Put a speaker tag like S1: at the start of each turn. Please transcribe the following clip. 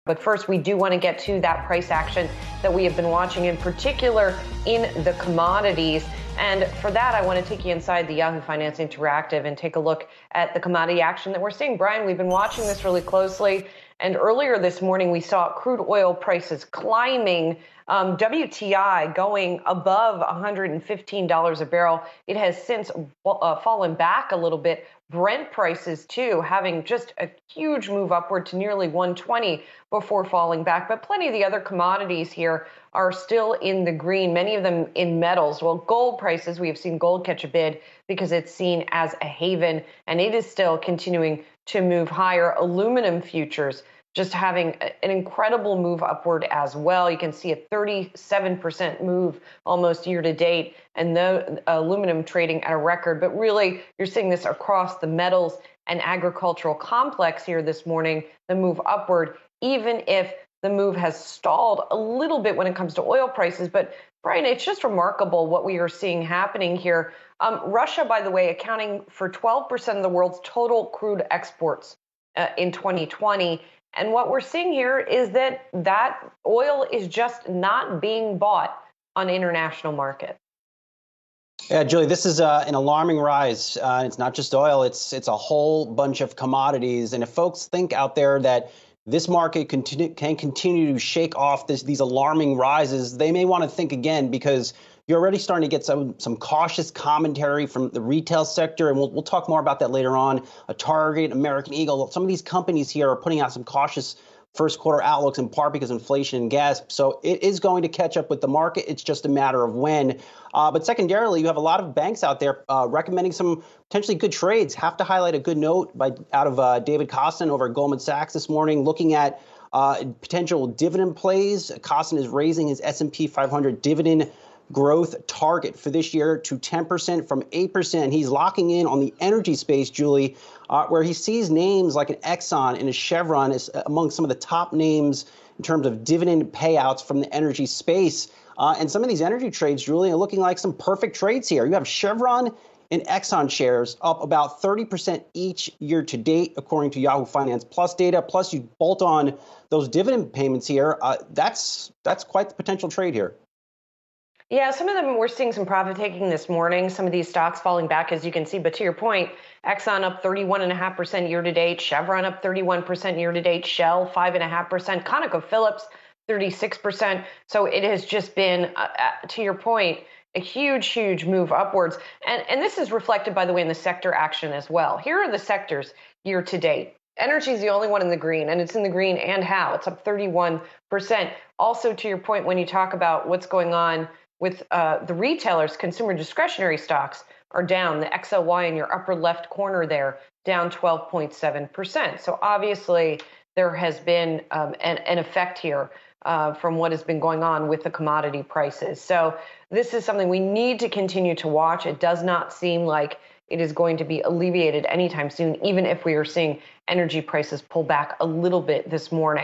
S1: But first, we do want to get to that price action that we have been watching, in particular in the commodities. And for that, I want to take you inside the Yahoo Finance Interactive and take a look at the commodity action that we're seeing. Brian, we've been watching this really closely. And earlier this morning, we saw crude oil prices climbing, WTI going above $115 a barrel. It has since fallen back a little bit. Brent prices, too, having just a huge move upward to nearly 120 before falling back. But plenty of the other commodities here are still in the green, many of them in metals. Well, gold prices, we have seen gold catch a bid because it's seen as a haven, and it is still continuing to move higher. Aluminum futures just having an incredible move upward as well. You can see a 37% move almost year to date, and the aluminum trading at a record. But really, you're seeing this across the metals and agricultural complex here this morning, the move upward, even if the move has stalled a little bit when it comes to oil prices. But Brian, it's just remarkable what we are seeing happening here. Russia, by the way, accounting for 12% of the world's total crude exports in 2020. And what we're seeing here is that oil is just not being bought on international markets.
S2: Yeah, Julie, this is an alarming rise. It's not just oil, it's a whole bunch of commodities. And if folks think out there that this market can continue to shake off these alarming rises, they may want to think again, because you're already starting to get some cautious commentary from the retail sector, and we'll talk more about that later on. A Target, American Eagle, some of these companies here are putting out some cautious first quarter outlooks, in part because of inflation and gas. So it is going to catch up with the market. It's just a matter of when. But secondarily, you have a lot of banks out there recommending some potentially good trades. Have to highlight a good note out of David Kostin over at Goldman Sachs this morning, looking at potential dividend plays. Kostin is raising his S&P 500 dividend growth target for this year to 10% from 8%. He's locking in on the energy space, Julie, where he sees names like an Exxon and a Chevron as among some of the top names in terms of dividend payouts from the energy space. And some of these energy trades, Julie, are looking like some perfect trades here. You have Chevron and Exxon shares up about 30% each year to date, according to Yahoo Finance Plus data. Plus, you bolt on those dividend payments here. That's quite the potential trade here.
S1: Yeah, some of them we're seeing some profit taking this morning. Some of these stocks falling back, as you can see. But to your point, Exxon up 31.5% year to date, Chevron up 31% year to date, Shell 5.5%, ConocoPhillips 36%. So it has just been, to your point, a huge move upwards. And this is reflected, by the way, in the sector action as well. Here are the sectors year to date. Energy is the only one in the green, and it's in the green and how. It's up 31%. Also, to your point, when you talk about what's going on with the retailers, consumer discretionary stocks are down. The XLY in your upper left corner there, down 12.7%. So obviously there has been an effect here from what has been going on with the commodity prices. So this is something we need to continue to watch. It does not seem like it is going to be alleviated anytime soon, even if we are seeing energy prices pull back a little bit this morning.